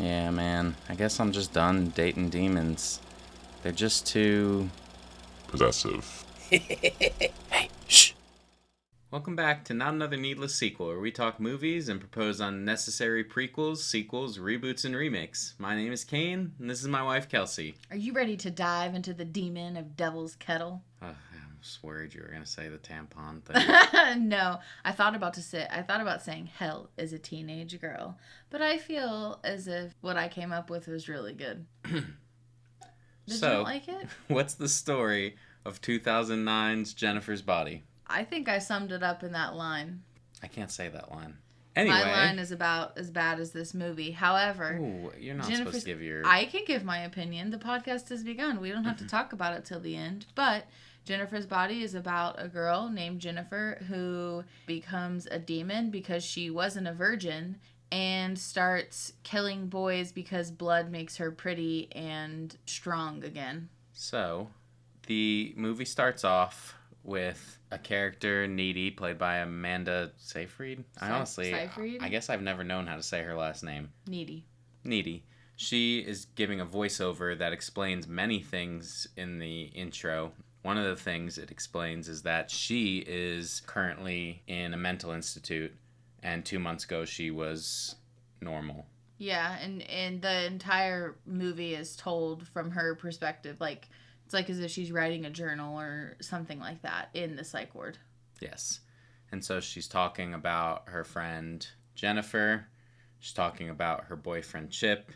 Yeah, man. I guess I'm just done dating demons. They're just too possessive. Hey, shh. Welcome back to Not Another Needless Sequel, where we talk movies and propose unnecessary prequels, sequels, reboots, and remakes. My name is Kane, and this is my wife, Kelsey. Are you ready to dive into the demon of Devil's Kettle? I was worried you were going to say the tampon thing. No, I thought about saying hell is a teenage girl, but I feel as if what I came up with was really good. Did you not like it? What's the story of 2009's Jennifer's Body? I think I summed it up in that line. I can't say that line. Anyway. My line is about as bad as this movie. However, you're not supposed to give your... I can give my opinion. The podcast has begun. We don't have to talk about it till the end. But Jennifer's Body is about a girl named Jennifer who becomes a demon because she wasn't a virgin and starts killing boys because blood makes her pretty and strong again. So, the movie starts off with a character, Needy, played by Amanda Seyfried. I guess I've never known how to say her last name. Needy. She is giving a voiceover that explains many things in the intro. One of the things it explains is that she is currently in a mental institute, and 2 months ago she was normal. Yeah, and the entire movie is told from her perspective, like... It's like as if she's writing a journal or something like that in the psych ward. Yes. And so she's talking about her friend Jennifer. She's talking about her boyfriend Chip.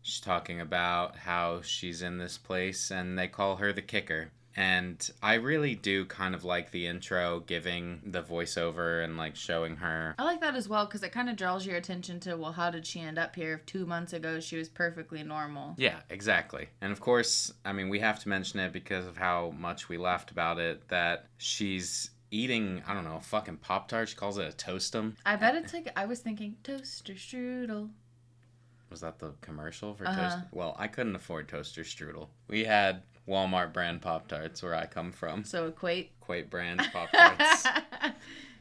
She's talking about how she's in this place and they call her the kicker. And I really do kind of like the intro, giving the voiceover and like showing her. I like that as well because it kind of draws your attention to, well, how did she end up here if 2 months ago she was perfectly normal? Yeah, exactly. And of course, I mean, we have to mention it because of how much we laughed about it, that she's eating, I don't know, a fucking Pop-Tart. She calls it a Toastum. I bet it's like, I was thinking, toaster strudel. Was that the commercial for Toaster? Well, I couldn't afford Toaster Strudel. We had Walmart brand Pop-Tarts where I come from. So Equate brand Pop-Tarts.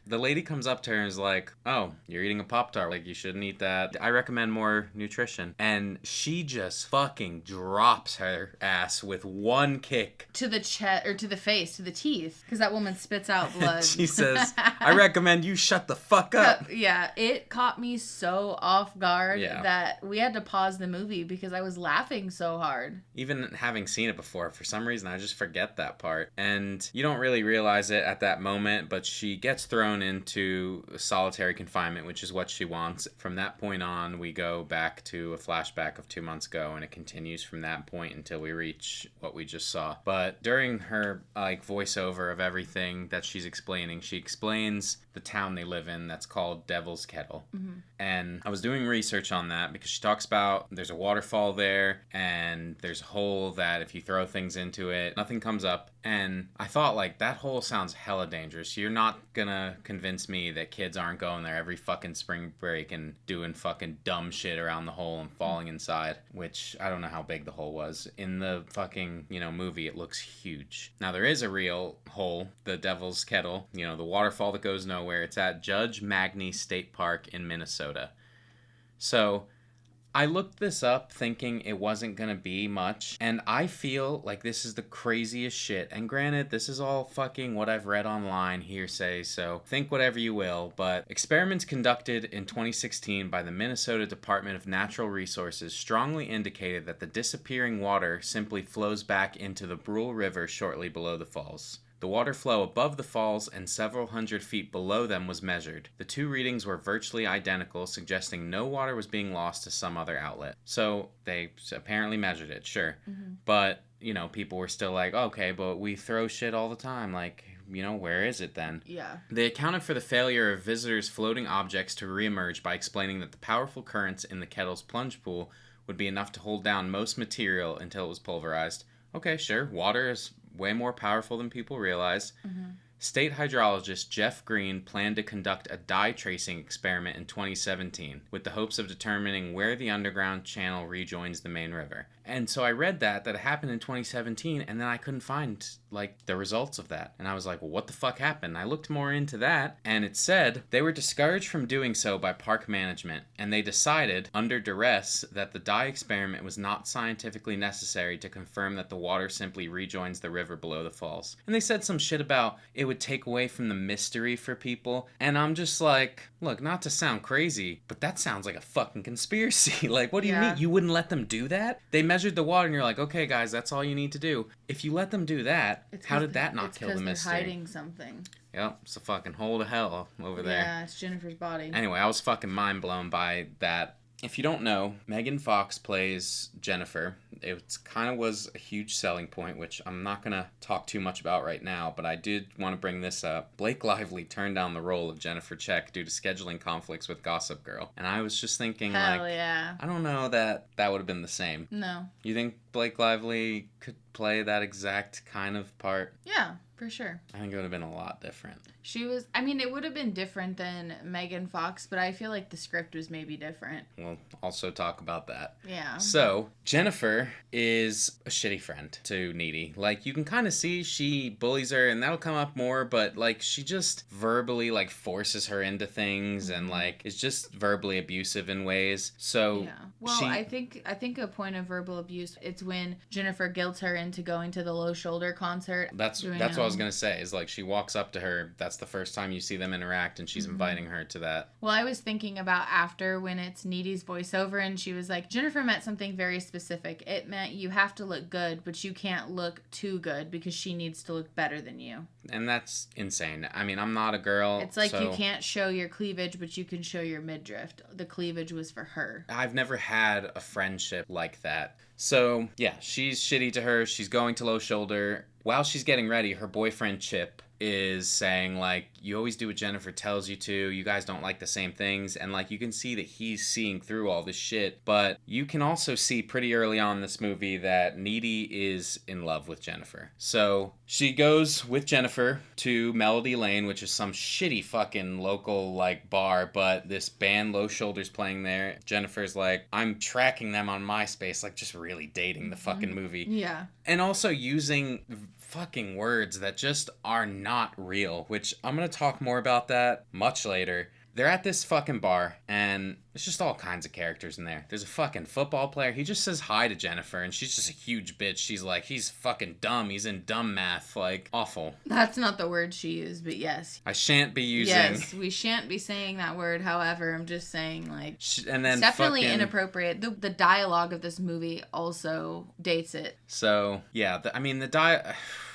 The lady comes up to her and is like, oh, you're eating a Pop-Tart. Like, you shouldn't eat that. I recommend more nutrition. And she just fucking drops her ass with one kick. To the chest, or to the face, to the teeth. Because that woman spits out blood. She says, I recommend you shut the fuck up. Yeah, it caught me so off guard that we had to pause the movie because I was laughing so hard. Even having seen it before, for some reason, I just forget that part. And you don't really realize it at that moment, but she gets thrown into solitary confinement, which is what she wants. From that point on, we go back to a flashback of 2 months ago, and it continues from that point until we reach what we just saw. But during her voiceover of everything that she's explaining, she explains the town they live in that's called Devil's Kettle. Mm-hmm. And I was doing research on that because she talks about there's a waterfall there and there's a hole that if you throw things into it, nothing comes up. And I thought, like, that hole sounds hella dangerous. You're not gonna convince me that kids aren't going there every fucking spring break and doing fucking dumb shit around the hole and falling inside, which I don't know how big the hole was. In the fucking, movie, it looks huge. Now, there is a real hole, the Devil's Kettle, the waterfall that goes nowhere. It's at Judge Magny State Park in Minnesota. So I looked this up thinking it wasn't going to be much, and I feel like this is the craziest shit. And granted, this is all fucking what I've read online, hearsay, so think whatever you will, but experiments conducted in 2016 by the Minnesota Department of Natural Resources strongly indicated that the disappearing water simply flows back into the Brule River shortly below the falls. The water flow above the falls and several hundred feet below them was measured. The two readings were virtually identical, suggesting no water was being lost to some other outlet. So they apparently measured it, sure. Mm-hmm. But, people were still like, okay, but we throw shit all the time. Like, where is it then? Yeah. They accounted for the failure of visitors' floating objects to reemerge by explaining that the powerful currents in the kettle's plunge pool would be enough to hold down most material until it was pulverized. Okay, sure, water is way more powerful than people realize. Mm-hmm. State hydrologist Jeff Green planned to conduct a dye tracing experiment in 2017 with the hopes of determining where the underground channel rejoins the main river. And so I read that it happened in 2017, and then I couldn't find, like, the results of that. And I was like, well, what the fuck happened? I looked more into that, and it said they were discouraged from doing so by park management, and they decided, under duress, that the dye experiment was not scientifically necessary to confirm that the water simply rejoins the river below the falls. And they said some shit about it would take away from the mystery for people, and I'm just like, look, not to sound crazy, but that sounds like a fucking conspiracy. Like, what do you mean? You wouldn't let them do that? They measured the water, and you're like, okay, guys, that's all you need to do. If you let them do that, how did that not kill the mystery? It's because they're hiding something. Yep, it's a fucking hole to hell over there. Yeah, it's Jennifer's body. Anyway, I was fucking mind blown by that. If you don't know, Megan Fox plays Jennifer. It kind of was a huge selling point, which I'm not going to talk too much about right now, but I did want to bring this up. Blake Lively turned down the role of Jennifer Check due to scheduling conflicts with Gossip Girl. And I was just thinking, I don't know that would have been the same. No. You think Blake Lively could play that exact kind of part? Yeah, for sure. I think it would have been a lot different. It would have been different than Megan Fox, but I feel like the script was maybe different. We'll also talk about that. Yeah. So, Jennifer is a shitty friend to Needy. Like, you can kind of see she bullies her, and that'll come up more, but, like, she just verbally, like, forces her into things and, like, is just verbally abusive in ways. So, yeah. Well, I think a point of verbal abuse, it's when Jennifer guilts her into going to the Low Shoulder concert. That's what I was going to say, is, like, she walks up to her, that's the first time you see them interact, and she's inviting her to that. Well, I was thinking about after when it's Needy's voiceover, and she was like, Jennifer meant something very specific. It meant you have to look good, but you can't look too good because she needs to look better than you. And that's insane. I mean, I'm not a girl. It's like you can't show your cleavage, but you can show your midriff. The cleavage was for her. I've never had a friendship like that. So, yeah, she's shitty to her. She's going to Low Shoulder. While she's getting ready, her boyfriend, Chip, is saying, like, you always do what Jennifer tells you to. You guys don't like the same things. And, like, you can see that he's seeing through all this shit. But you can also see pretty early on in this movie that Needy is in love with Jennifer. So she goes with Jennifer to Melody Lane, which is some shitty fucking local, like, bar. But this band, Low Shoulders, playing there. Jennifer's like, I'm tracking them on MySpace. Like, just really dating the fucking movie. Yeah. And also using fucking words that just are not real, which I'm gonna talk more about that much later. They're at this fucking bar, and there's just all kinds of characters in there. There's a fucking football player. He just says hi to Jennifer, and she's just a huge bitch. She's like, he's fucking dumb. He's in dumb math. Like, awful. That's not the word she used, but yes. I shan't be using... Yes, we shan't be saying that word. However, I'm just saying, like, and then it's definitely inappropriate. The dialogue of this movie also dates it. So, yeah,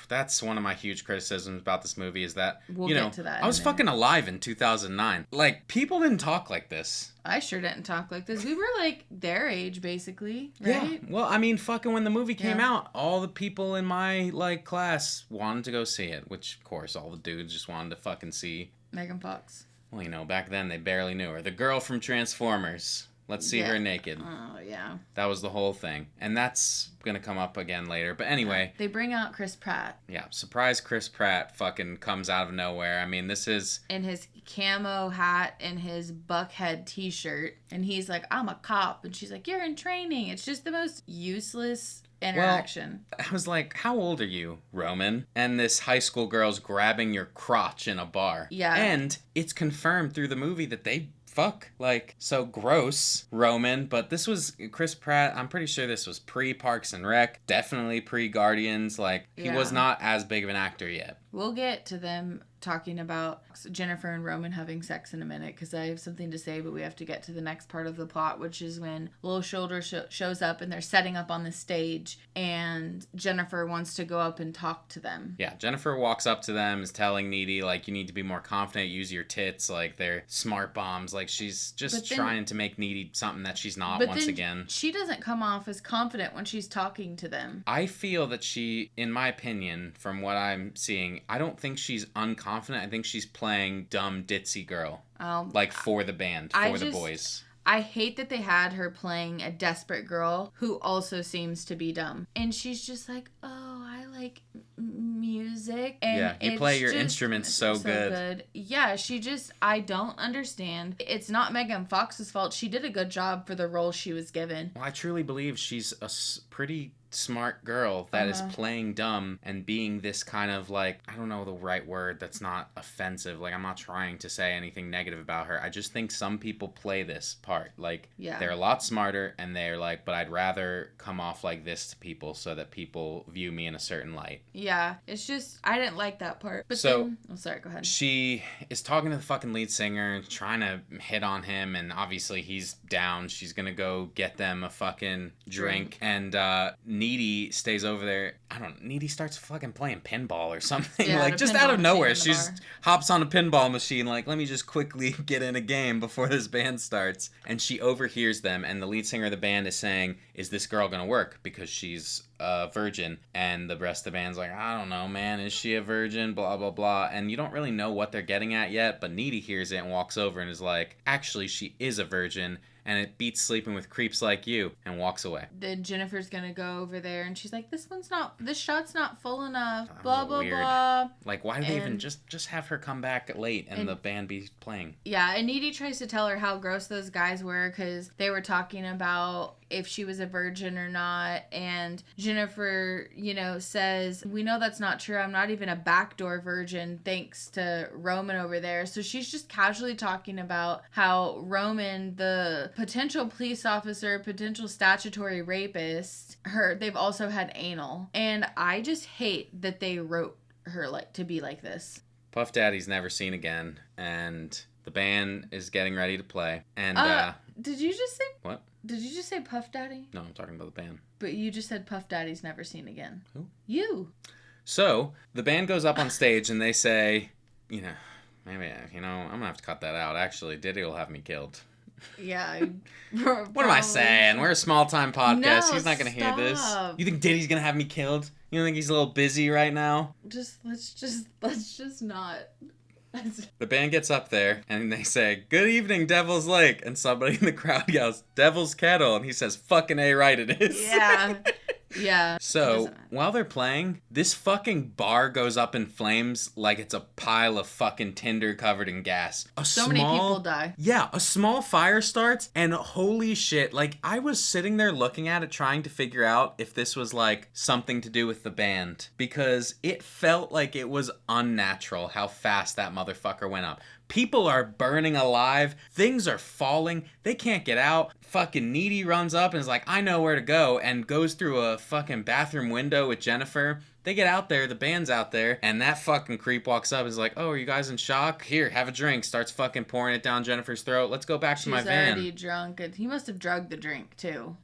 that's one of my huge criticisms about this movie is that, we'll get to that I was fucking alive in 2009. Like, people didn't talk like this. I sure didn't talk like this. We were, like, their age, basically, right? Yeah. Well, I mean, fucking when the movie came out, all the people in my, like, class wanted to go see it, which, of course, all the dudes just wanted to fucking see. Megan Fox. Well, back then, they barely knew her. The girl from Transformers. Let's see her naked. Oh, yeah. That was the whole thing. And that's going to come up again later. But anyway. They bring out Chris Pratt. Yeah. Surprise Chris Pratt fucking comes out of nowhere. I mean, this is... in his camo hat and his Buckhead t-shirt. And he's like, I'm a cop. And she's like, you're in training. It's just the most useless interaction. Well, I was like, how old are you, Roman? And this high school girl's grabbing your crotch in a bar. Yeah. And it's confirmed through the movie that they fuck. Like, so gross, Roman. But this was Chris Pratt. I'm pretty sure this was pre-Parks and Rec. Definitely pre-Guardians. Like, he was not as big of an actor yet. We'll get to them talking about Jennifer and Roman having sex in a minute because I have something to say, but we have to get to the next part of the plot, which is when Low Shoulder shows up and they're setting up on the stage and Jennifer wants to go up and talk to them. Yeah, Jennifer walks up to them, is telling Needy, like, you need to be more confident, use your tits, like, they're smart bombs. Like, she's just trying to make Needy something that she's not once again. She doesn't come off as confident when she's talking to them. I feel that she, in my opinion, from what I'm seeing, I don't think she's unconfident. I think she's playing dumb ditzy girl. Like for the band, for the boys. I hate that they had her playing a desperate girl who also seems to be dumb. And she's just like, oh, I like music. And Yeah, you it's play your just instruments so good. Yeah, I don't understand. It's not Megan Fox's fault. She did a good job for the role she was given. Well, I truly believe she's a pretty smart girl that is playing dumb and being this kind of like, I don't know the right word that's not offensive. Like, I'm not trying to say anything negative about her. I just think some people play this part. Like, they're a lot smarter and they're like, but I'd rather come off like this to people so that people view me in a certain light. Yeah, it's just, I didn't like that part. But so, then, oh, sorry, go ahead. She is talking to the fucking lead singer, trying to hit on him, and obviously he's down. She's gonna go get them a fucking drink. And Needy stays over there. Needy starts fucking playing pinball or something. Yeah, like, just out of nowhere. She just hops on a pinball machine, like, let me just quickly get in a game before this band starts. And she overhears them, and the lead singer of the band is saying, is this girl gonna work? Because she's a virgin. And the rest of the band's like, I don't know, man, is she a virgin? Blah, blah, blah. And you don't really know what they're getting at yet, but Needy hears it and walks over and is like, actually, she is a virgin. And it beats sleeping with creeps like you, and walks away. Then Jennifer's gonna go over there, and she's like, this shot's not full enough, blah, blah, blah. Like, why do they even just have her come back late and the band be playing? Yeah, and Needy tries to tell her how gross those guys were, because they were talking about if she was a virgin or not, and Jennifer, says, we know that's not true. I'm not even a backdoor virgin, thanks to Roman over there. So she's just casually talking about how Roman, the potential police officer, potential statutory rapist, they've also had anal. And I just hate that they wrote her to be like this. Puff Daddy's never seen again, and the band is getting ready to play. And did you just say what? Did you just say Puff Daddy? No, I'm talking about the band. But you just said Puff Daddy's never seen again. Who? You. So the band goes up on stage and they say, maybe, I'm gonna have to cut that out. Actually, Diddy will have me killed. Yeah. What am I saying? We're a small time podcast. No, He's not gonna hear this. stop. You think Diddy's gonna have me killed? You don't think he's a little busy right now? Let's just not. The band gets up there and they say, good evening, Devil's Lake. And somebody in the crowd yells, Devil's Kettle. And he says, fucking A right it is. Yeah. Yeah. So, while they're playing, this fucking bar goes up in flames like it's a pile of fucking tinder covered in gas. Many people die. Yeah, a small fire starts, and holy shit, like, I was sitting there looking at it trying to figure out if this was, like, something to do with the band. Because it felt like it was unnatural how fast that motherfucker went up. People are burning alive. Things are falling. They can't get out. Fucking Needy runs up and is like, I know where to go, and goes through a fucking bathroom window with Jennifer. They get out there, the band's out there, and that fucking creep walks up and is like, oh, are you guys in shock? Here, have a drink. Starts fucking pouring it down Jennifer's throat. Let's go back to my van. She's already drunk. He must have drugged the drink, too.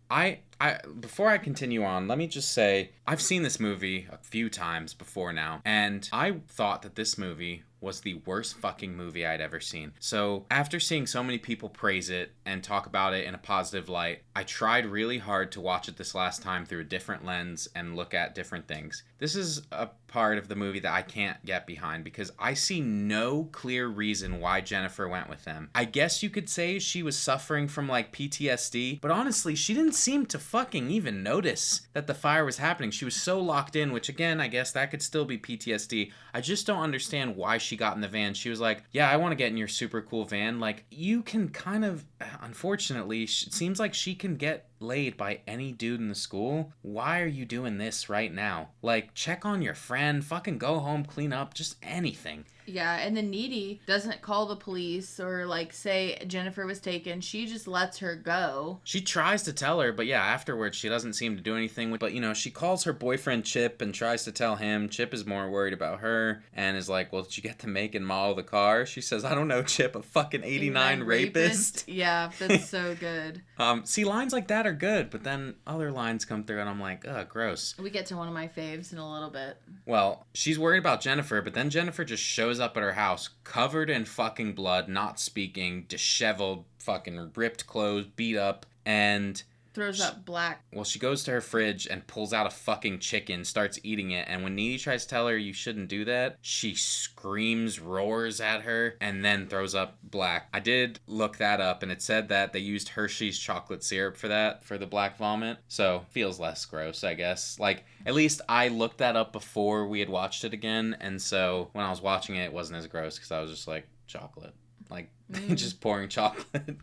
Before I continue on, let me just say, I've seen this movie a few times before now, and I thought that this movie was the worst fucking movie I'd ever seen. So after seeing so many people praise it and talk about it in a positive light, I tried really hard to watch it this last time through a different lens and look at different things. This is a part of the movie that I can't get behind because I see no clear reason why Jennifer went with them. I guess you could say she was suffering from like PTSD, but honestly, she didn't seem to fucking even notice that the fire was happening. She was so locked in, which again, I guess that could still be PTSD. I just don't understand why she got in the van. She was like, yeah, I want to get in your super cool van. Like, you can kind of, unfortunately, it seems like she can get laid by any dude in the school. Why are you doing this right now? Like, check on your friend, fucking go home, clean up, just anything. Yeah, and the Needy doesn't call the police or, like, say Jennifer was taken. She just lets her go. She tries to tell her, but yeah, afterwards she doesn't seem to do anything. But, she calls her boyfriend Chip and tries to tell him. Chip is more worried about her and is like, well, did you get the make and model of the car? She says, I don't know, Chip, a fucking 89 rapist. Yeah, that's so good. See, lines like that are good, but then other lines come through and I'm like, ugh, gross. We get to one of my faves in a little bit. Well, she's worried about Jennifer, but then Jennifer just shows up at her house covered in fucking blood, not speaking, disheveled, fucking ripped clothes, beat up, and Throws up black. Well, she goes to her fridge and pulls out a fucking chicken, starts eating it, and when Needy tries to tell her you shouldn't do that, she screams, roars at her, and then throws up black. I did look that up, and it said that they used Hershey's chocolate syrup for that, for the black vomit, so feels less gross, I guess. Like, at least I looked that up before we had watched it again, and so when I was watching it wasn't as gross, because I was just like, chocolate. Like, just pouring chocolate.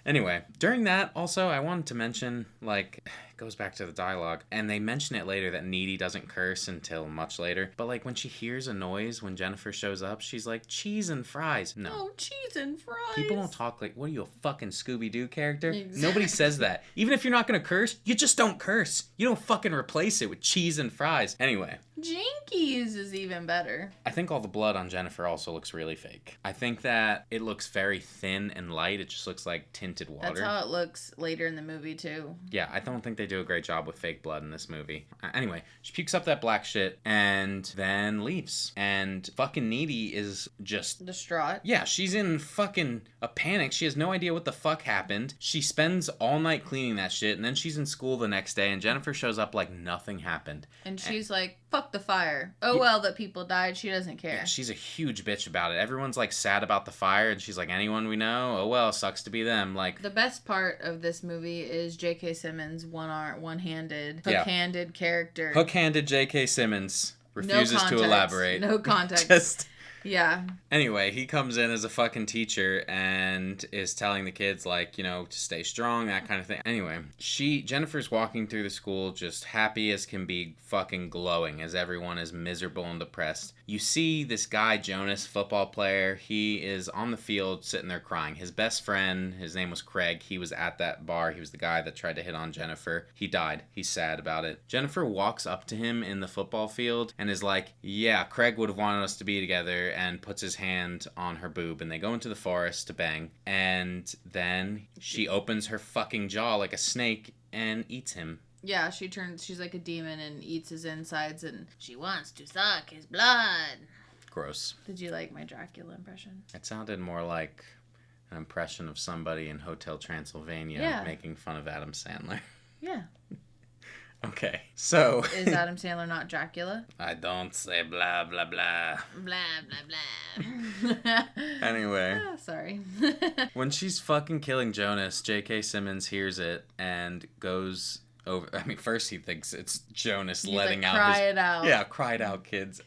Anyway, during that, also, I wanted to mention, like, it goes back to the dialogue, and they mention it later that Needy doesn't curse until much later, but, like, when she hears a noise when Jennifer shows up, she's like, cheese and fries. No. Oh, cheese and fries. People don't talk like, what are you, a fucking Scooby-Doo character? Exactly. Nobody says that. Even if you're not gonna curse, you just don't curse. You don't fucking replace it with cheese and fries. Anyway. Jinkies is even better. I think all the blood on Jennifer also looks really fake. I think that it looks very thin and light. It just looks like tinted water. That's how it looks later in the movie, too. Yeah, I don't think they do a great job with fake blood in this movie. Anyway, she pukes up that black shit and then leaves. And fucking Needy is just... distraught. Yeah, she's in fucking a panic. She has no idea what the fuck happened. She spends all night cleaning that shit, and then she's in school the next day, and Jennifer shows up like nothing happened. And she's like, fuck the fire. Oh, well, that people died. She doesn't care. Yeah, she's a huge bitch about it. Everyone's like sad about the fire, and she's like, anyone we know? Oh, well, sucks to be them. Like, the best part of this movie is J.K. Simmons' one-handed, hook-handed character. Hook-handed J.K. Simmons refuses to elaborate. No context. Just... Yeah. Anyway, he comes in as a fucking teacher and is telling the kids, like, you know, to stay strong, that kind of thing. Anyway, Jennifer's walking through the school just happy as can be, fucking glowing as everyone is miserable and depressed. You see this guy, Jonas, football player, he is on the field sitting there crying. His best friend, his name was Craig, he was at that bar. He was the guy that tried to hit on Jennifer. He died. He's sad about it. Jennifer walks up to him in the football field and is like, yeah, Craig would have wanted us to be together, and puts his hand on her boob, and they go into the forest to bang, and then she opens her fucking jaw like a snake and eats him. Yeah, she's like a demon and eats his insides, and she wants to suck his blood. Gross. Did you like my Dracula impression? It sounded more like an impression of somebody in Hotel Transylvania making fun of Adam Sandler. Yeah. Okay, so... Is Adam Sandler not Dracula? I don't say blah, blah, blah. Blah, blah, blah. Anyway. Sorry. When she's fucking killing Jonas, J.K. Simmons hears it and goes over... I mean, first he thinks it's Jonas letting out cry it out. Yeah, cry it out, kids.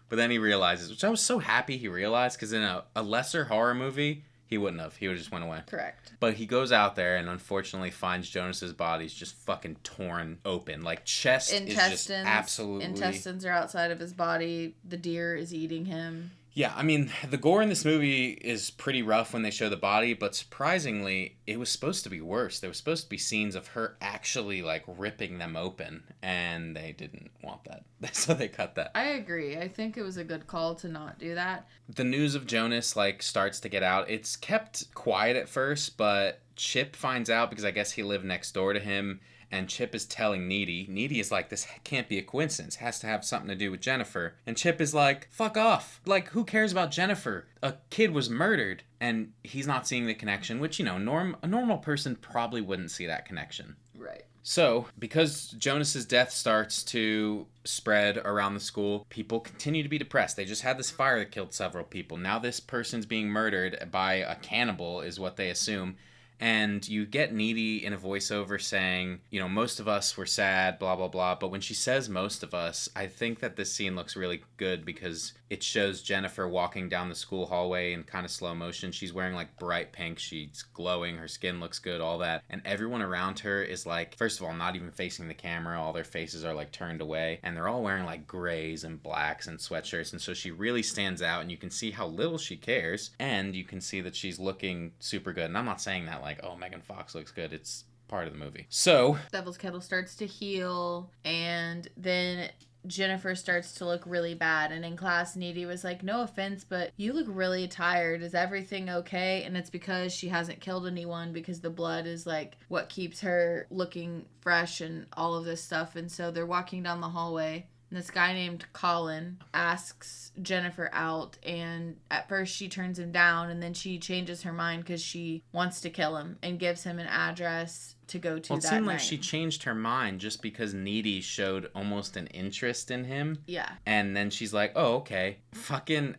But then he realizes, which I was so happy he realized, because in a lesser horror movie... He wouldn't have. He would have just went away. Correct. But he goes out there and unfortunately finds Jonas's body's just fucking torn open. Like, chest is just absolutely... Intestines are outside of his body. The deer is eating him. Yeah, I mean, the gore in this movie is pretty rough when they show the body, but surprisingly, it was supposed to be worse. There was supposed to be scenes of her actually, like, ripping them open, and they didn't want that. So they cut that. I agree. I think it was a good call to not do that. The news of Jonas, like, starts to get out. It's kept quiet at first, but Chip finds out because I guess he lived next door to him. And Chip is telling Needy. Needy is like, this can't be a coincidence. It has to have something to do with Jennifer. And Chip is like, fuck off. Like, who cares about Jennifer? A kid was murdered. And he's not seeing the connection, which, you know, a normal person probably wouldn't see that connection. Right. So, because Jonas's death starts to spread around the school, people continue to be depressed. They just had this fire that killed several people. Now this person's being murdered by a cannibal is what they assume. And you get Needy in a voiceover saying, you know, most of us were sad, blah, blah, blah. But when she says most of us, I think that this scene looks really good because it shows Jennifer walking down the school hallway in kind of slow motion. She's wearing like bright pink. She's glowing. Her skin looks good, all that. And everyone around her is like, first of all, not even facing the camera. All their faces are like turned away. And they're all wearing like grays and blacks and sweatshirts. And so she really stands out and you can see how little she cares. And you can see that she's looking super good. And I'm not saying that like, oh, Megan Fox looks good. It's part of the movie. So Devil's Kettle starts to heal, and then Jennifer starts to look really bad. And in class, Needy was like, no offense, but you look really tired. Is everything okay? And it's because she hasn't killed anyone, because the blood is like what keeps her looking fresh and all of this stuff. And so they're walking down the hallway, And this guy named Colin asks Jennifer out, and at first she turns him down, and then she changes her mind because she wants to kill him and gives him an address to go to Well, it that seemed night. like she changed her mind just because Needy showed almost an interest in him. Yeah. And then she's like, oh, okay. Fucking...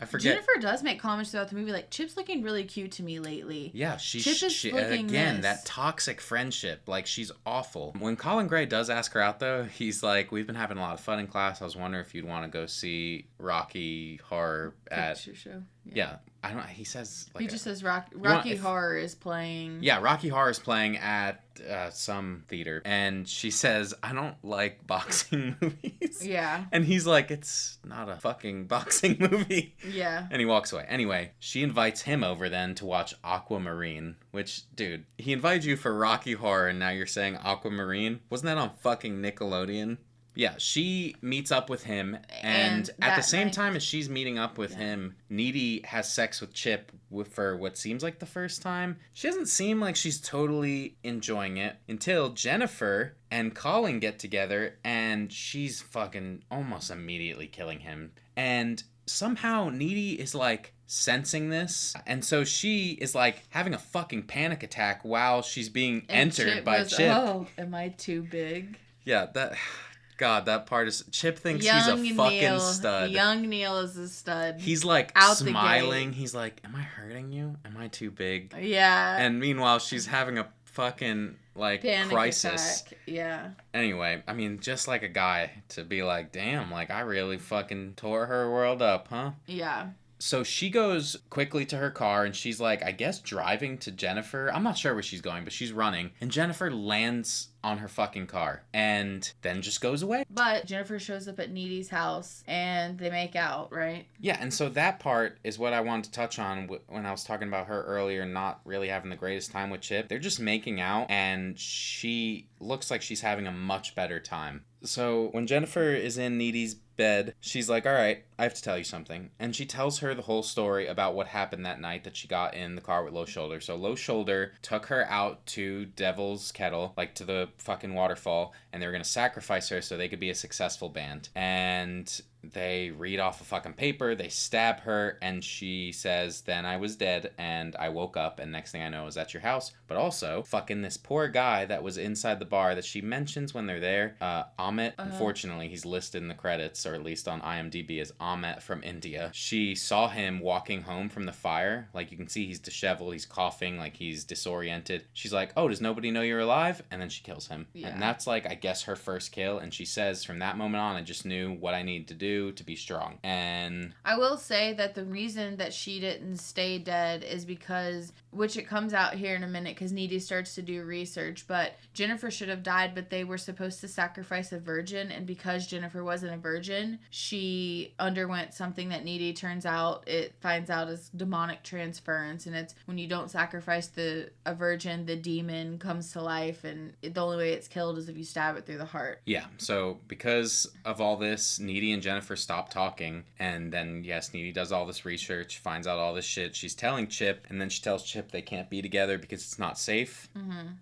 I forget. Jennifer does make comments throughout the movie like, Chip's looking really cute to me lately. Yeah, Chip is she looking again, this. that toxic friendship. Like, she's awful. When Colin Gray does ask her out, though, he's like, we've been having a lot of fun in class. I was wondering if you'd want to go see Rocky Horror at... Picture show. Yeah. I don't... He says... Like He just says Rocky if- Horror is playing. Yeah, Rocky Horror is playing at some theater. And she says, I don't like boxing movies. Yeah. And he's like, it's not a fucking boxing movie. Yeah. And he walks away. Anyway, she invites him over then to watch Aquamarine, which, dude, he invited you for Rocky Horror and now you're saying Aquamarine? Wasn't that on fucking Nickelodeon? Yeah, she meets up with him, and at the same time as she's meeting up with him, Needy has sex with Chip for what seems like the first time. She doesn't seem like she's totally enjoying it until Jennifer and Colin get together, and she's fucking almost immediately killing him. And somehow Needy is like sensing this, and so she is like having a fucking panic attack while she's being entered by Chip. Oh, am I too big? Yeah, that... God, that part is... Chip thinks he's a fucking stud. Young Neil is a stud. He's like Out the smiling. gate. He's like, am I hurting you? Am I too big? Yeah. And meanwhile, she's having a fucking, like, Panic crisis. attack. Yeah. Anyway, I mean, just like a guy to be like, damn, like, I really fucking tore her world up, huh? Yeah. So she goes quickly to her car and she's like, I guess driving to Jennifer. I'm not sure where she's going, but she's running. And Jennifer lands on her fucking car and then just goes away. But Jennifer shows up at Needy's house and they make out, right? Yeah, and so that part is what I wanted to touch on when I was talking about her earlier not really having the greatest time with Chip. They're just making out and she looks like she's having a much better time. So when Jennifer is in Needy's bed, she's like, all right, I have to tell you something. And she tells her the whole story about what happened that night that she got in the car with Low Shoulder. So Low Shoulder took her out to Devil's Kettle, like to the fucking waterfall, and they were going to sacrifice her so they could be a successful band. And they read off a fucking paper, they stab her, and she says, then I was dead, and I woke up, and next thing I know I was at your house. But also, fucking this poor guy that was inside the bar that she mentions when they're there, Amit, unfortunately, he's listed in the credits, or at least on IMDb as Amit from India. She saw him walking home from the fire, like you can see he's disheveled, he's coughing, like he's disoriented. She's like, oh, does nobody know you're alive? And then she kills him. Yeah. And that's like, I guess, her first kill, and she says, from that moment on, I just knew what I needed to do to be strong. And I will say that the reason that she didn't stay dead is because, which it comes out here in a minute because Needy starts to do research, but Jennifer should have died, but they were supposed to sacrifice a virgin, and because Jennifer wasn't a virgin, she underwent something that Needy finds out is demonic transference, and it's when you don't sacrifice a virgin, the demon comes to life, and the only way it's killed is if you stab it through the heart. yeah, so because of all this, Needy and Jennifer stop talking, and then yes, Needy does all this research, finds out all this shit. She's telling Chip, and then she tells Chip they can't be together because it's not safe.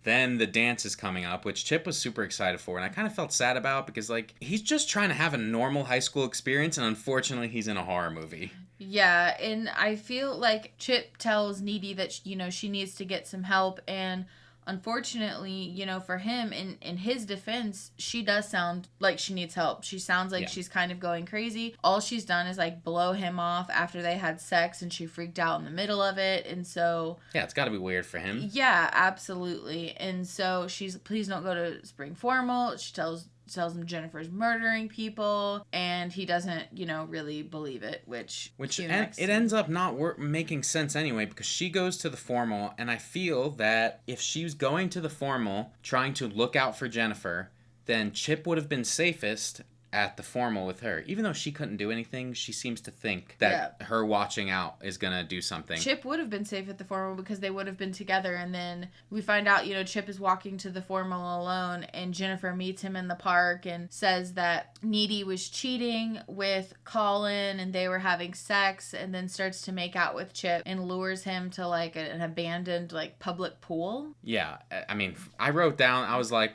Then the dance is coming up, which Chip was super excited for, and I kind of felt sad about because like he's just trying to have a normal high school experience, and unfortunately he's in a horror movie. Yeah, and I feel like Chip tells Needy that, she needs to get some help, and unfortunately, for him, in his defense, she does sound like she needs help. She sounds like she's kind of going crazy. All she's done is, like, blow him off after they had sex, and she freaked out in the middle of it, and so... Yeah, it's gotta be weird for him. Yeah, absolutely. And so she's, please don't go to spring formal. She tells him Jennifer's murdering people, and he doesn't, really believe it, which it ends up not making sense anyway, because she goes to the formal, and I feel that if she was going to the formal trying to look out for Jennifer, then Chip would have been safest at the formal with her. Even though she couldn't do anything, she seems to think that her watching out is gonna do something. Chip would have been safe at the formal because they would have been together, and then we find out, Chip is walking to the formal alone, and Jennifer meets him in the park and says that Needy was cheating with Colin and they were having sex, and then starts to make out with Chip and lures him to like an abandoned like public pool. Yeah, I mean, I wrote down, I was like,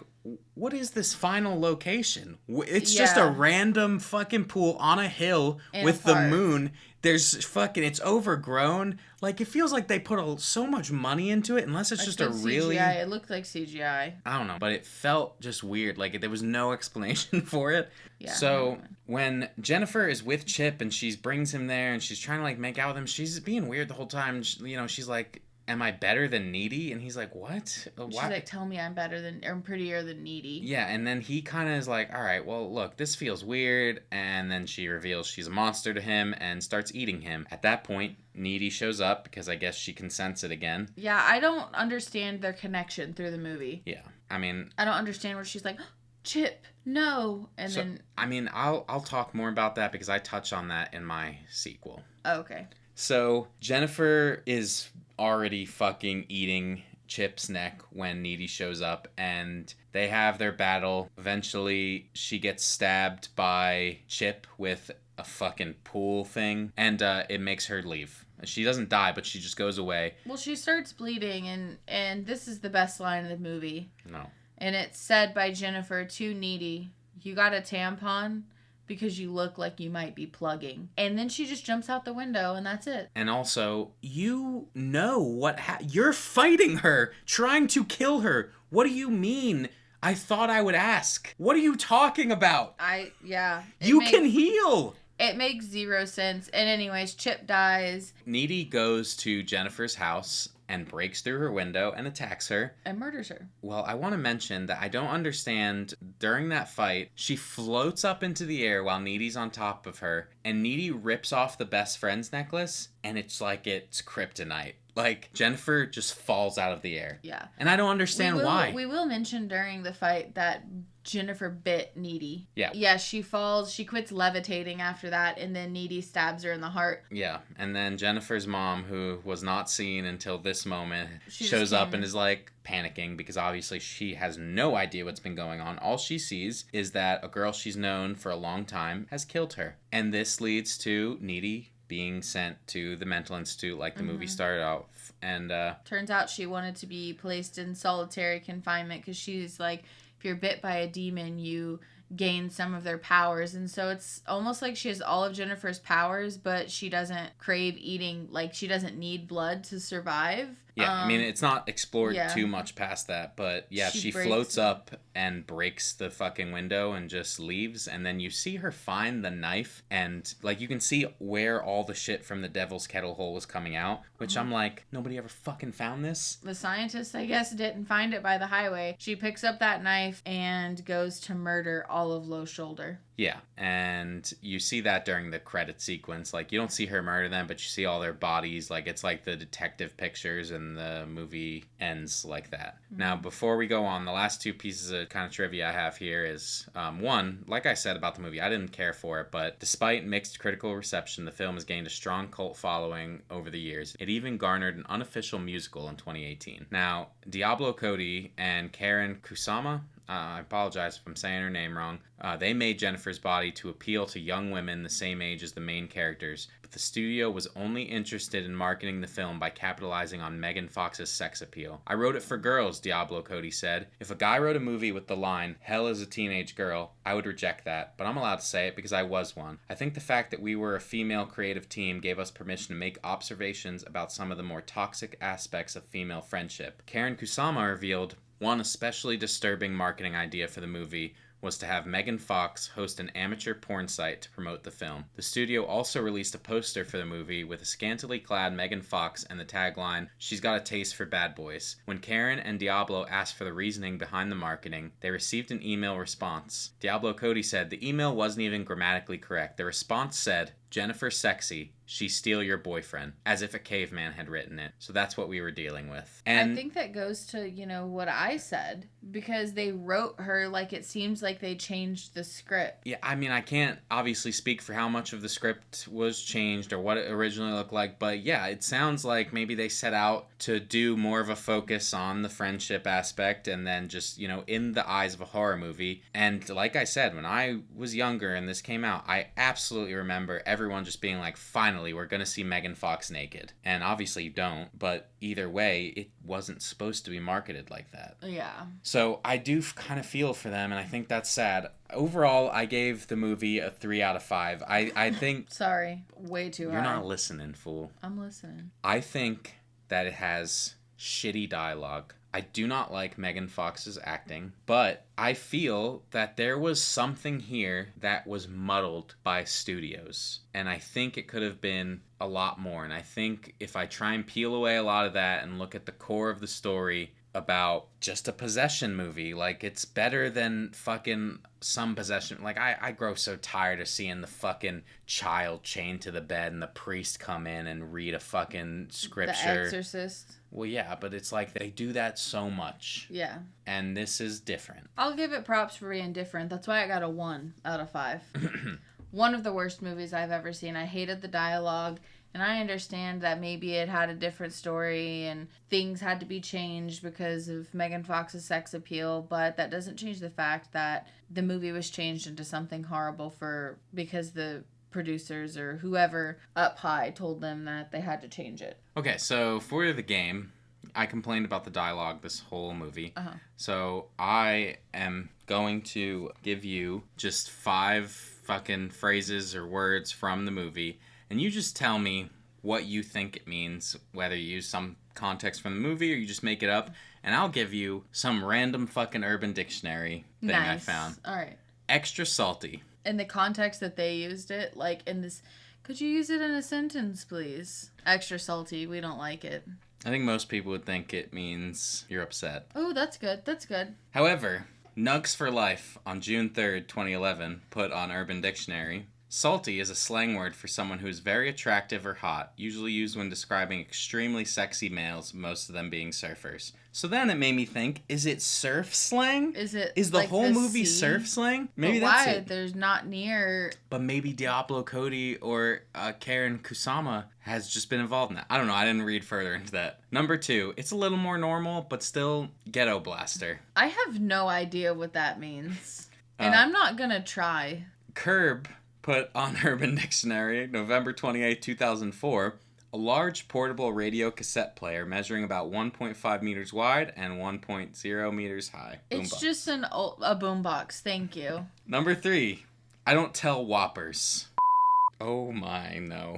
what is this final location? It's just a random fucking pool on a hill with the moon. There's fucking, it's overgrown. Like, it feels like they put so much money into it, unless it's just a really... CGI. It looked like CGI. I don't know, but it felt just weird. Like, there was no explanation for it. Yeah. So, when Jennifer is with Chip and she brings him there and she's trying to, like, make out with him, she's being weird the whole time. You know, she's like, am I better than Needy? And he's like, what? She's like, tell me I'm prettier than Needy. Yeah, and then he kind of is like, all right, well, look, this feels weird. And then she reveals she's a monster to him and starts eating him. At that point, Needy shows up because I guess she can sense it again. Yeah, I don't understand their connection through the movie. Yeah, I mean... I don't understand where she's like, Chip, no. And then... I mean, I'll talk more about that because I touch on that in my sequel. Oh, okay. So, Jennifer is already fucking eating Chip's neck when Needy shows up, and they have their battle. Eventually, she gets stabbed by Chip with a fucking pool thing, and it makes her leave. She doesn't die, but she just goes away. Well, she starts bleeding, and this is the best line of the movie. No. And it's said by Jennifer to Needy, you got a tampon? Because you look like you might be plugging. And then she just jumps out the window, and that's it. And also, you know you're fighting her, trying to kill her. What do you mean? I thought I would ask. What are you talking about? You can heal. It makes zero sense. And anyways, Chip dies. Needy goes to Jennifer's house and breaks through her window and attacks her. And murders her. Well, I want to mention that I don't understand, during that fight, she floats up into the air while Needy's on top of her, and Needy rips off the best friend's necklace, and it's like it's kryptonite. Like, Jennifer just falls out of the air. Yeah. And I don't understand why. We will mention during the fight that Jennifer bit Needy. Yeah. Yeah, she falls. She quits levitating after that, and then Needy stabs her in the heart. Yeah, and then Jennifer's mom, who was not seen until this moment, shows up and is like panicking because obviously she has no idea what's been going on. All she sees is that a girl she's known for a long time has killed her. And this leads to Needy being sent to the mental institute like the movie started off. And turns out she wanted to be placed in solitary confinement because she's like, if you're bit by a demon, you gain some of their powers. And so it's almost like she has all of Jennifer's powers, but she doesn't crave eating, like she doesn't need blood to survive. Yeah, I mean, it's not explored too much past that, but yeah, she floats up and breaks the fucking window and just leaves, and then you see her find the knife, and, like, you can see where all the shit from the Devil's Kettle Hole was coming out, which I'm like, nobody ever fucking found this? The scientist, I guess, didn't find it by the highway. She picks up that knife and goes to murder all of Low Shoulder. Yeah, and you see that during the credit sequence. Like, you don't see her murder them, but you see all their bodies. Like, it's like the detective pictures, and the movie ends like that. Mm-hmm. Now, before we go on, the last two pieces of kind of trivia I have here is, one, like I said about the movie, I didn't care for it, but despite mixed critical reception, the film has gained a strong cult following over the years. It even garnered an unofficial musical in 2018. Now, Diablo Cody and Karen Kusama, I apologize if I'm saying her name wrong. They made Jennifer's Body to appeal to young women the same age as the main characters, but the studio was only interested in marketing the film by capitalizing on Megan Fox's sex appeal. I wrote it for girls, Diablo Cody said. If a guy wrote a movie with the line, hell is a teenage girl, I would reject that, but I'm allowed to say it because I was one. I think the fact that we were a female creative team gave us permission to make observations about some of the more toxic aspects of female friendship. Karen Kusama revealed, one especially disturbing marketing idea for the movie was to have Megan Fox host an amateur porn site to promote the film. The studio also released a poster for the movie with a scantily clad Megan Fox and the tagline, "She's got a taste for bad boys." When Karen and Diablo asked for the reasoning behind the marketing, they received an email response. Diablo Cody said, the email wasn't even grammatically correct. The response said, "Jennifer sexy, she steal your boyfriend," as if a caveman had written it. So that's what we were dealing with. And I think that goes to, what I said, because they wrote her like it seems like they changed the script. Yeah, I mean, I can't obviously speak for how much of the script was changed or what it originally looked like, but yeah, it sounds like maybe they set out to do more of a focus on the friendship aspect and then just, in the eyes of a horror movie. And like I said, when I was younger and this came out, I absolutely remember everyone just being like, finally, we're going to see Megan Fox naked. And obviously you don't, but either way, it wasn't supposed to be marketed like that. Yeah. So I do kind of feel for them, and I think that's sad. Overall, I gave the movie a 3 out of 5. I think... Sorry, way too high. You're not listening, fool. I'm listening. I think that it has shitty dialogue. I do not like Megan Fox's acting, but I feel that there was something here that was muddled by studios. And I think it could have been a lot more. And I think if I try and peel away a lot of that and look at the core of the story about just a possession movie, like, it's better than fucking some possession. Like, I grow so tired of seeing the fucking child chained to the bed and the priest come in and read a fucking scripture. The Exorcist. Well, yeah, but it's like they do that so much. Yeah. And this is different. I'll give it props for being different. That's why I got a 1 out of 5. One of the worst movies I've ever seen. I hated the dialogue. And I understand that maybe it had a different story and things had to be changed because of Megan Fox's sex appeal, but that doesn't change the fact that the movie was changed into something horrible because the producers or whoever up high told them that they had to change it. Okay, so for the game, I complained about the dialogue this whole movie. Uh-huh. So I am going to give you just 5 fucking phrases or words from the movie. And you just tell me what you think it means, whether you use some context from the movie or you just make it up. And I'll give you some random fucking Urban Dictionary thing I found. All right. Extra salty. In the context that they used it, like in this, could you use it in a sentence, please? Extra salty. We don't like it. I think most people would think it means you're upset. Oh, that's good. That's good. However, Nugs for Life on June 3rd, 2011, put on Urban Dictionary. Salty is a slang word for someone who is very attractive or hot, usually used when describing extremely sexy males, most of them being surfers. So then it made me think, is it surf slang? Is the like whole movie sea? Surf slang? Maybe but that's why? it. There's not near... But maybe Diablo Cody or Karen Kusama has just been involved in that. I don't know. I didn't read further into that. Number 2, it's a little more normal, but still ghetto blaster. I have no idea what that means. And I'm not gonna try. Curb put on Urban Dictionary, November 28, 2004, a large portable radio cassette player measuring about 1.5 meters wide and 1.0 meters high. It's Boombox. just a boombox. Thank you. Number 3, I don't tell whoppers. Oh my, no.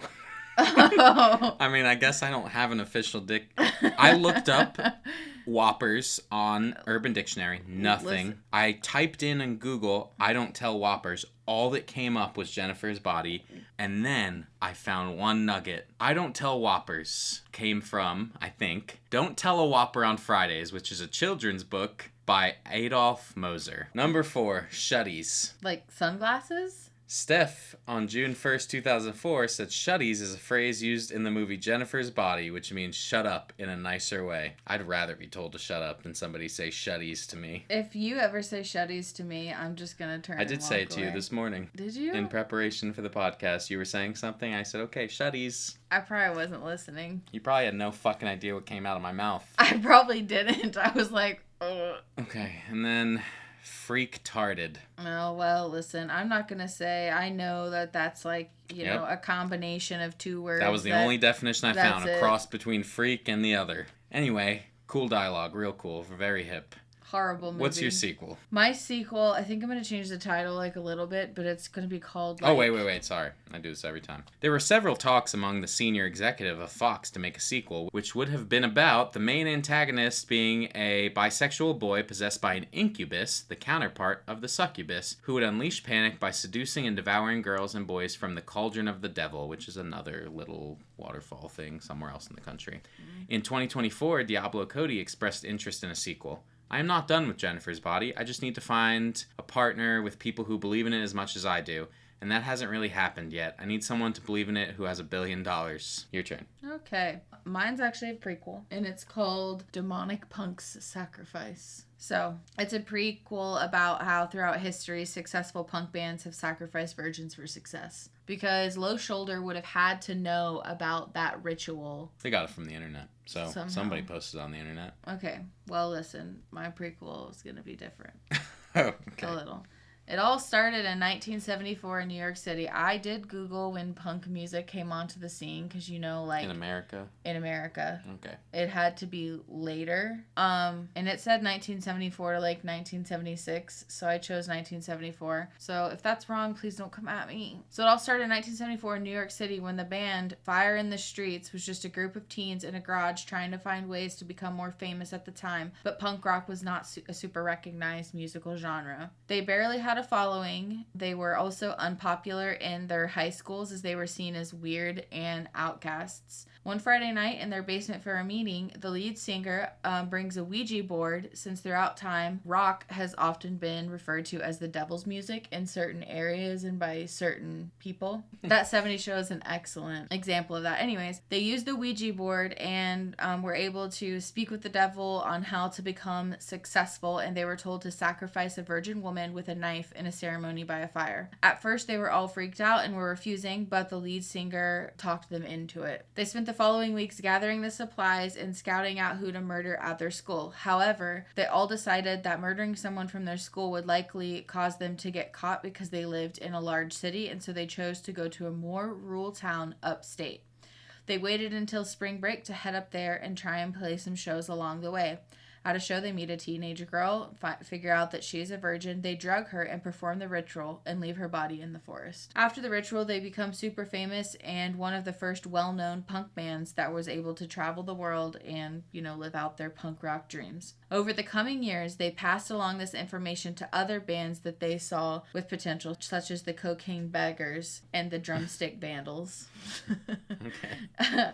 Oh. I mean, I guess I don't have an official I looked up whoppers on Urban Dictionary. Nothing. Listen. I typed in Google, I don't tell whoppers. All that came up was Jennifer's Body. And then I found one nugget. I don't tell whoppers came from, I think, Don't Tell a Whopper on Fridays, which is a children's book by Adolf Moser. Number 4, shutties. Like sunglasses? Steph, on June 1st, 2004, said shutties is a phrase used in the movie Jennifer's Body, which means shut up in a nicer way. I'd rather be told to shut up than somebody say shutties to me. If you ever say shutties to me, I'm just going to turn I did say it to you this morning. Did you? In preparation for the podcast, you were saying something. I said, okay, shutties. I probably wasn't listening. You probably had no fucking idea what came out of my mouth. I probably didn't. I was like, ugh. Okay, and then freak-tarded. Oh, well, listen, I'm not going to say I know that that's like, you know, a combination of 2 words. That was the only definition I found, a it. cross between freak and the other. Anyway, cool dialogue, real cool, very hip. Horrible movie. What's your sequel? My sequel, I think I'm going to change the title like a little bit, but it's going to be called like... Oh, wait. Sorry. I do this every time. There were several talks among the senior executive of Fox to make a sequel, which would have been about the main antagonist being a bisexual boy possessed by an incubus, the counterpart of the succubus, who would unleash panic by seducing and devouring girls and boys from the cauldron of the devil, which is another little waterfall thing somewhere else in the country. In 2024, Diablo Cody expressed interest in a sequel. I am not done with Jennifer's Body. I just need to find a partner with people who believe in it as much as I do. And that hasn't really happened yet. I need someone to believe in it who has $1 billion. Your turn. Okay. Mine's actually a prequel, and it's called Demonic Punk's Sacrifice. So, it's a prequel about how throughout history, successful punk bands have sacrificed virgins for success. Because Low Shoulder would have had to know about that ritual. They got it from the internet. So, Somehow. somebody posted on the internet. Okay. Well, listen, my prequel is going to be different. Oh, okay. A little. It all started in 1974 in New York City. I did Google when punk music came onto the scene because, you know, like... In America? In America. Okay. It had to be later. And it said 1974 to like 1976, so I chose 1974. So if that's wrong, please don't come at me. So it all started in 1974 in New York City when the band Fire in the Streets was just a group of teens in a garage trying to find ways to become more famous at the time, but punk rock was not a super recognized musical genre. They barely had a following. They were also unpopular in their high schools as they were seen as weird and outcasts. One Friday night in their basement for a meeting, the lead singer brings a Ouija board since throughout time, rock has often been referred to as the devil's music in certain areas and by certain people. That 70s show is an excellent example of that. Anyways, they used the Ouija board and were able to speak with the devil on how to become successful, and they were told to sacrifice a virgin woman with a knife in a ceremony by a fire. At first, they were all freaked out and were refusing, but the lead singer talked them into it. They spent the following weeks gathering the supplies and scouting out who to murder at their school. However, they all decided that murdering someone from their school would likely cause them to get caught because they lived in a large city, and so they chose to go to a more rural town upstate. They waited until spring break to head up there and try and play some shows along the way. At a show, they meet a teenage girl, figure out that she is a virgin, they drug her and perform the ritual and leave her body in the forest. After the ritual, they become super famous and one of the first well-known punk bands that was able to travel the world and, you know, live out their punk rock dreams. Over the coming years, they passed along this information to other bands that they saw with potential, such as the Cocaine Beggars and the Drumstick Vandals. Okay.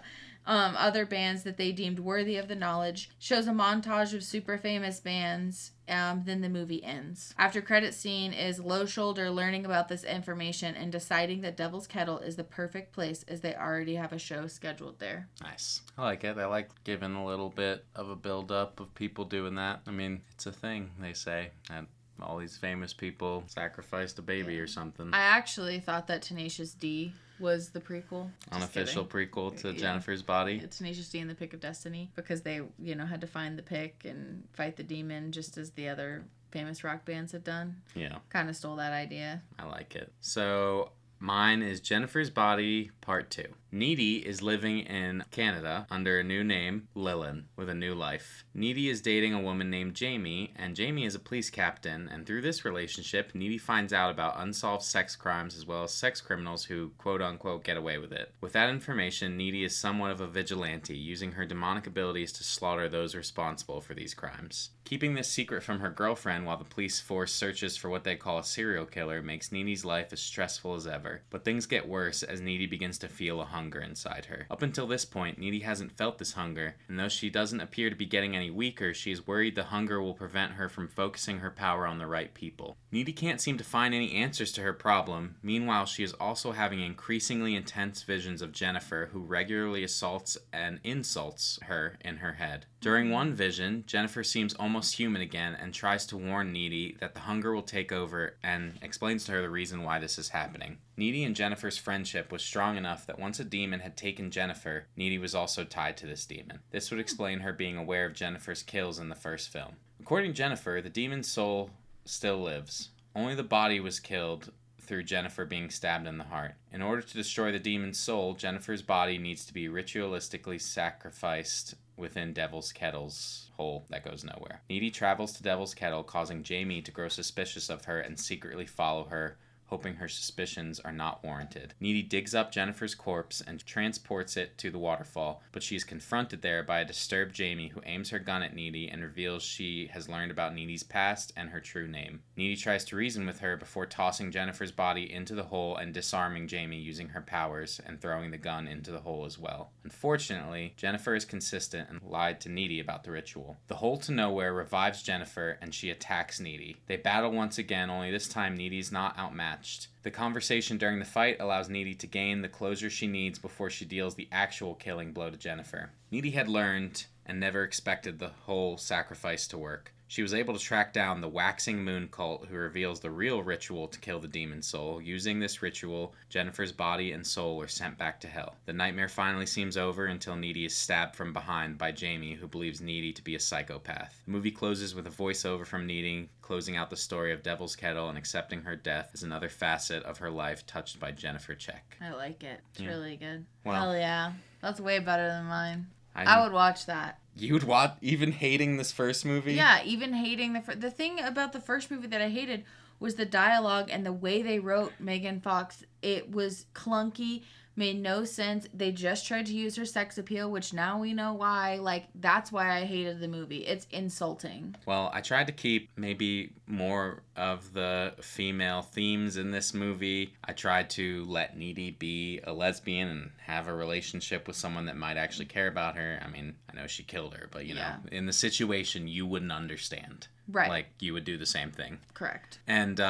Other bands that they deemed worthy of the knowledge. Shows a montage of super famous bands. Then the movie ends. After credit scene is Low Shoulder learning about this information and deciding that Devil's Kettle is the perfect place as they already have a show scheduled there. Nice. I like it. I like giving a little bit of a build-up of people doing that. I mean, it's a thing, they say. And all these famous people sacrificed a baby or something. I actually thought that Tenacious D was the prequel. Unofficial prequel to Jennifer's Body. Tenacious D and the Pick of Destiny, because they, you know, had to find the pick and fight the demon just as the other famous rock bands have done. Yeah. Kind of stole that idea. I like it. So mine is Jennifer's Body Part 2. Needy is living in Canada under a new name, Lillian, with a new life. Needy is dating a woman named Jamie, and Jamie is a police captain, and through this relationship, Needy finds out about unsolved sex crimes as well as sex criminals who, quote-unquote, get away with it. With that information, Needy is somewhat of a vigilante, using her demonic abilities to slaughter those responsible for these crimes. Keeping this secret from her girlfriend while the police force searches for what they call a serial killer makes Needy's life as stressful as ever. But things get worse as Needy begins to feel a hunger inside her. Up until this point, Needy hasn't felt this hunger, and though she doesn't appear to be getting any weaker, she is worried the hunger will prevent her from focusing her power on the right people. Needy can't seem to find any answers to her problem. Meanwhile, she is also having increasingly intense visions of Jennifer, who regularly assaults and insults her in her head. During one vision, Jennifer seems almost human again and tries to warn Needy that the hunger will take over and explains to her the reason why this is happening. Needy and Jennifer's friendship was strong enough that once a demon had taken Jennifer, Needy was also tied to this demon. This would explain her being aware of Jennifer's kills in the first film. According to Jennifer, the demon's soul still lives. Only the body was killed through Jennifer being stabbed in the heart. In order to destroy the demon's soul, Jennifer's body needs to be ritualistically sacrificed within Devil's Kettle's hole that goes nowhere. Needy travels to Devil's Kettle, causing Jamie to grow suspicious of her and secretly follow her, hoping her suspicions are not warranted. Needy digs up Jennifer's corpse and transports it to the waterfall, but she is confronted there by a disturbed Jamie who aims her gun at Needy and reveals she has learned about Needy's past and her true name. Needy tries to reason with her before tossing Jennifer's body into the hole and disarming Jamie using her powers and throwing the gun into the hole as well. Unfortunately, Jennifer is consistent and lied to Needy about the ritual. The hole to nowhere revives Jennifer and she attacks Needy. They battle once again, only this time Needy's not outmatched. The conversation during the fight allows Needy to gain the closure she needs before she deals the actual killing blow to Jennifer. Needy had learned and never expected the whole sacrifice to work. She was able to track down the Waxing Moon cult, who reveals the real ritual to kill the demon soul. Using this ritual, Jennifer's body and soul are sent back to hell. The nightmare finally seems over until Needy is stabbed from behind by Jamie, who believes Needy to be a psychopath. The movie closes with a voiceover from Needy, closing out the story of Devil's Kettle and accepting her death as another facet of her life touched by Jennifer Check. I like it. It's really good. Well, hell yeah. That's way better than mine. I would watch that. You would watch, even hating this first movie? Yeah, even hating the thing about the first movie that I hated was the dialogue and the way they wrote Megan Fox. It was clunky, made no sense. They just tried to use her sex appeal, which now we know why. Like, that's why I hated the movie. It's insulting. Well, I tried to keep maybe more of the female themes in this movie. I tried to let Needy be a lesbian and have a relationship with someone that might actually care about her. I mean, I know she killed her, but, you know, in the situation, you wouldn't understand. Right. Like, you would do the same thing. Correct. And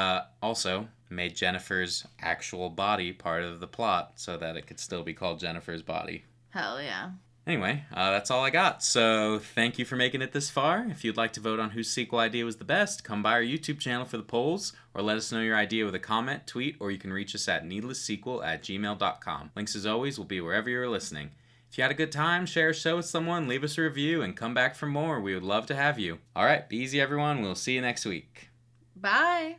also made Jennifer's actual body part of the plot so that it could still be called Jennifer's Body. Hell yeah. Anyway, that's all I got. So thank you for making it this far. If you'd like to vote on whose sequel idea was the best, come by our YouTube channel for the polls, or let us know your idea with a comment, tweet, or you can reach us at needlesssequel@gmail.com. Links, as always, will be wherever you're listening. If you had a good time, share a show with someone, leave us a review, and come back for more. We would love to have you. All right, be easy, everyone. We'll see you next week. Bye.